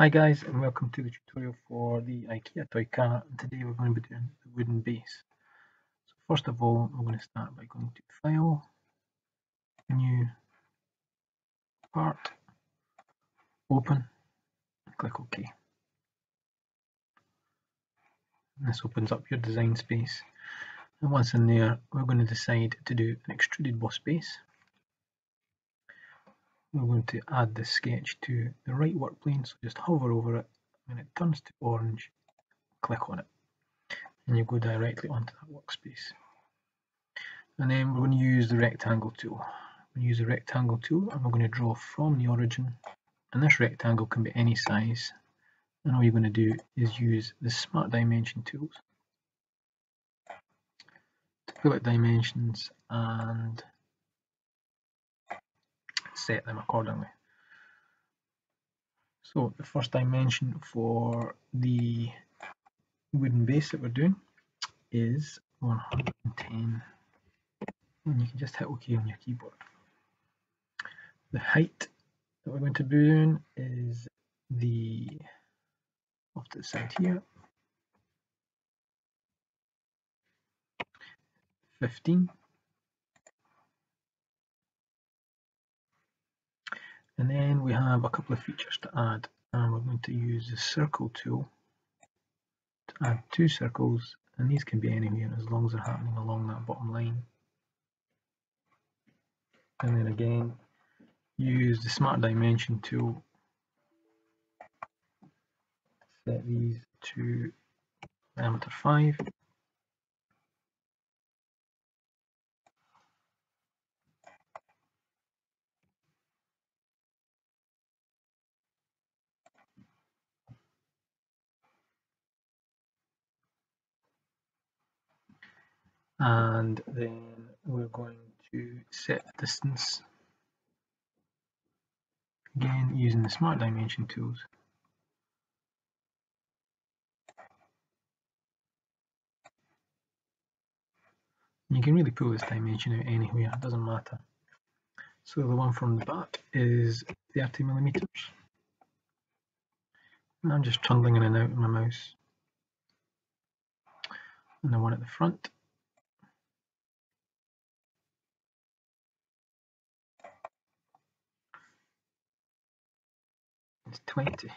Hi guys, and welcome to the tutorial for the IKEA toy car. And today we're going to be doing the wooden base. So first of all, we're going to start by going to File, New, Part, Open, and click OK. And this opens up your design space. And once in there, we're going to decide to do an extruded boss base. We're going to add this sketch to the right work plane, so just hover over it. When it turns to orange, click on it, and you go directly onto that workspace. And then we're going to use the rectangle tool. We're going to use the rectangle tool and we're going to draw from the origin. And this rectangle can be any size. And all you're going to do is use the Smart Dimension tools to pull out dimensions and set them accordingly. So the first dimension for the wooden base that we're doing is 110. And you can just hit OK on your keyboard. The height that we're going to be doing is off to the side here, 15. And then we have a couple of features to add, and we're going to use the circle tool to add 2 circles, and these can be anywhere as long as they're happening along that bottom line. And then again, use the Smart Dimension tool, set these to diameter 5. And then we're going to set the distance, again using the Smart Dimension tools. You can really pull this dimension out anywhere, it doesn't matter. So the one from the back is 30 millimeters. And I'm just trundling in and out with my mouse. And the one at the front is 20.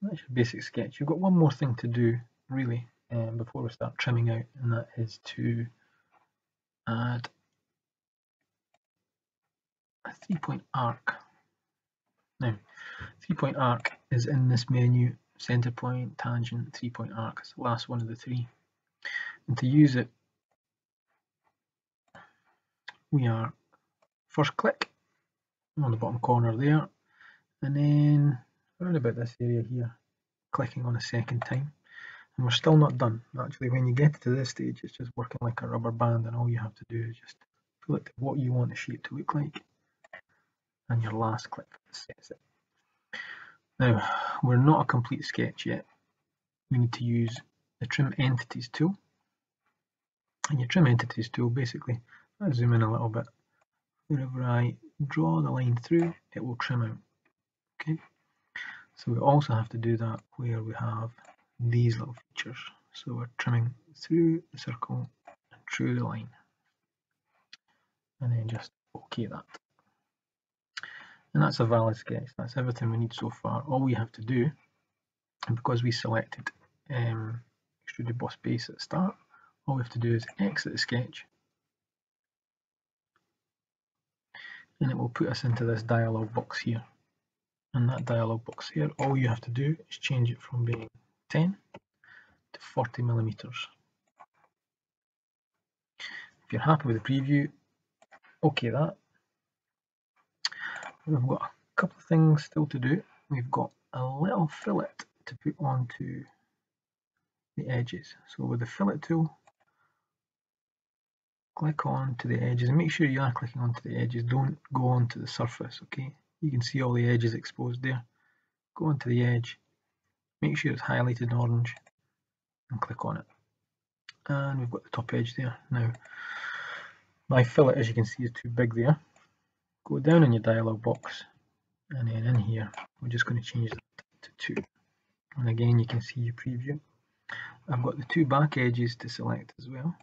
That's your basic sketch. You've got one more thing to do really before we start trimming out, and that is to add a 3-point arc. Now, 3-point arc is in this menu: center point, tangent, 3-point arc. It's the last one of the 3. And to use it, we are first click on the bottom corner there, and then around about this area here, clicking on a second time. And we're still not done. Actually, when you get to this stage, it's just working like a rubber band, and all you have to do is just pull it to what you want the shape to look like, and your last click sets it. Now, we're not a complete sketch yet. We need to use the Trim Entities tool. And your Trim Entities tool, basically, I'll zoom in a little bit. Wherever I draw the line through, it will trim out. Okay. So we also have to do that where we have these little features. So we're trimming through the circle and through the line. And then just OK that. And that's a valid sketch. That's everything we need so far. All we have to do, and because we selected extruded boss base at the start, all we have to do is exit the sketch, and it will put us into this dialog box here. And that dialog box here, all you have to do is change it from being 10 to 40 millimeters. If you're happy with the preview, OK that. We've got a couple of things still to do. We've got a little fillet to put onto the edges. So with the fillet tool, click on to the edges, and make sure you are clicking onto the edges. Don't go onto the surface, okay? You can see all the edges exposed there. Go onto the edge, make sure it's highlighted in orange, and click on it. And we've got the top edge there. Now, my fillet, as you can see, is too big there. go down in your dialog box, and then in here we're just going to change that to 2. And again, you can see your preview. I've got the 2 back edges to select as well.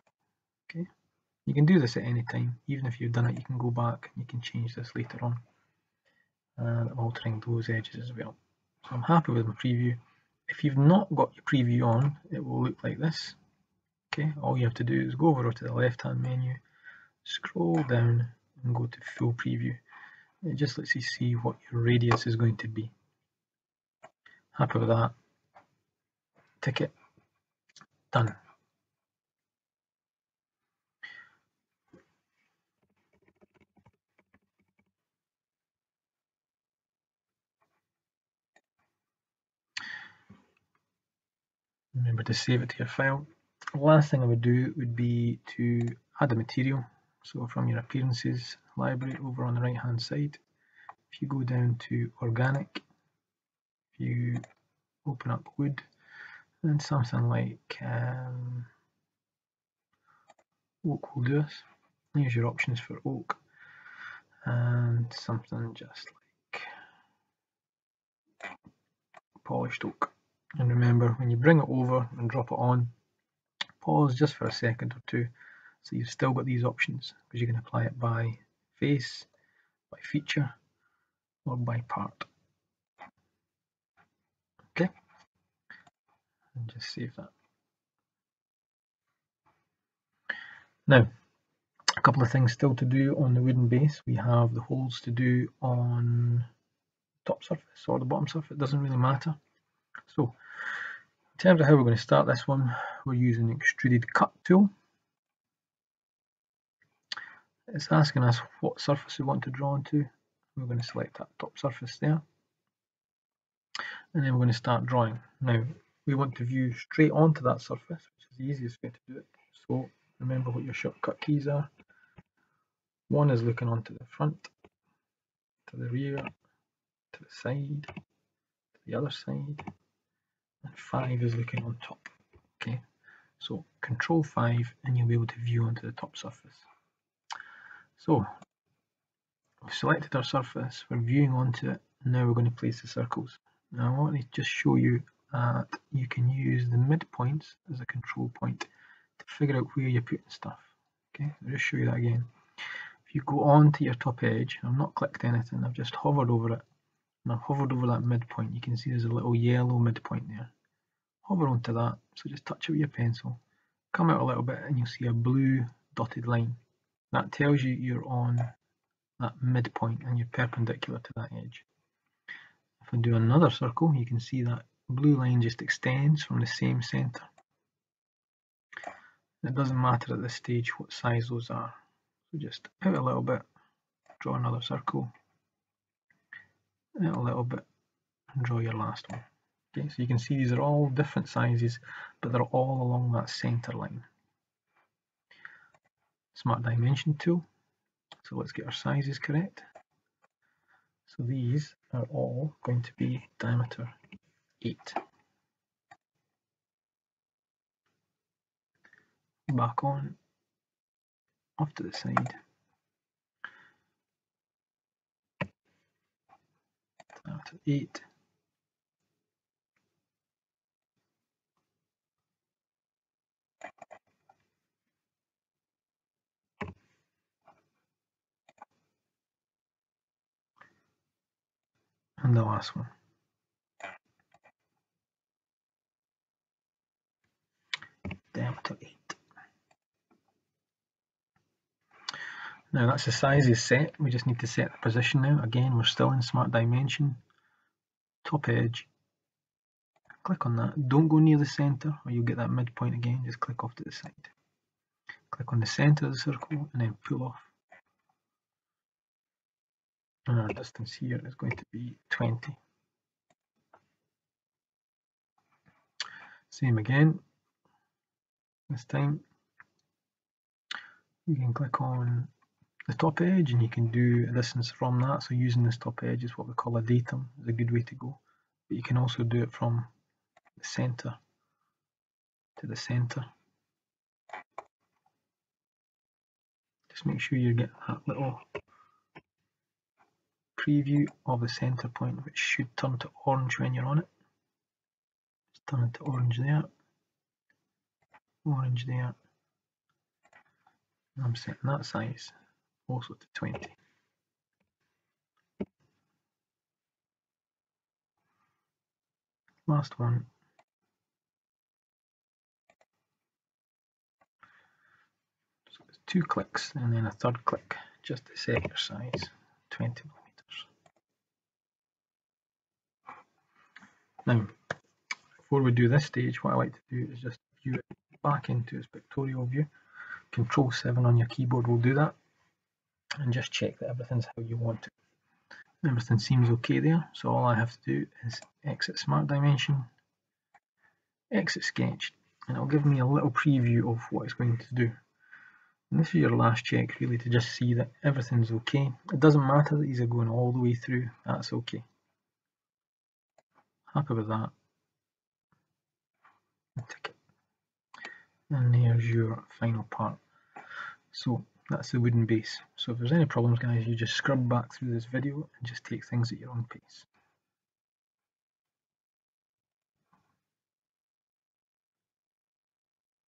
Okay, you can do this at any time. Even if you've done it, you can go back and you can change this later on, altering those edges as well. So I'm happy with my preview. If you've not got your preview on, it will look like this. Okay, all you have to do is go over to the left-hand menu, scroll down and go to full preview. It just lets you see what your radius is going to be. Happy with that. Tick it. Done. Remember to save it to your file. The last thing I would do would be to add a material. So from your appearances library over on the right hand side, if you go down to organic, if you open up wood, and something like oak will do us. Here's your options for oak, and something just like polished oak. And remember, when you bring it over and drop it on, pause just for a second or two, so you've still got these options, because you can apply it by face, by feature, or by part. Okay, and just save that. Now, a couple of things still to do on the wooden base. We have the holes to do on top surface or the bottom surface, it doesn't really matter. So in terms of how we're going to start this one, we're using the extruded cut tool. It's asking us what surface we want to draw onto. We're going to select that top surface there, and then we're going to start drawing. Now we want to view straight onto that surface, which is the easiest way to do it. So remember what your shortcut keys are. 1 is looking onto the front, to the rear, to the side, to the other side, and 5 is looking on top. Okay, so Control 5 and you'll be able to view onto the top surface. So we've selected our surface, we're viewing onto it, now we're going to place the circles. Now I want to just show you that you can use the midpoints as a control point to figure out where you're putting stuff. Okay, I'll just show you that again. If you go on to your top edge, I've not clicked anything, I've just hovered over it, and I've hovered over that midpoint. You can see there's a little yellow midpoint there. Hover onto that, so just touch it with your pencil, come out a little bit and you'll see a blue dotted line. That tells you you're on that midpoint and you're perpendicular to that edge. If I do another circle, you can see that blue line just extends from the same centre. It doesn't matter at this stage what size those are. So just out a little bit, draw another circle, out a little bit, and draw your last one. Okay, so you can see these are all different sizes, but they're all along that centre line. Smart Dimension tool. So let's get our sizes correct. So these are all going to be diameter 8. Back on, off to the side. Diameter 8. And the last one. Diameter 8. Now that's the sizes set, we just need to set the position now. Again, we're still in Smart Dimension, top edge, click on that. Don't go near the centre or you'll get that midpoint again, just click off to the side. Click on the centre of the circle and then pull off. And our distance here is going to be 20. Same again, this time you can click on the top edge and you can do a distance from that. So using this top edge is what we call a datum, is a good way to go. But you can also do it from the centre to the centre. Just make sure you get that little preview of the center point, which should turn to orange when you're on it. Just turn it to orange there, orange there. I'm setting that size also to 20. Last one. So it's 2 clicks and then a third click just to set your size 20 millimeters. Now, before we do this stage, what I like to do is just view it back into its pictorial view. Control 7 on your keyboard will do that, and just check that everything's how you want it. Everything seems okay there, so all I have to do is exit Smart Dimension, exit Sketch, and it'll give me a little preview of what it's going to do. And this is your last check really, to just see that everything's okay. It doesn't matter that these are going all the way through, that's okay. Happy with that. Tick it. And there's your final part. So that's the wooden base. So if there's any problems guys, you just scrub back through this video and just take things at your own pace.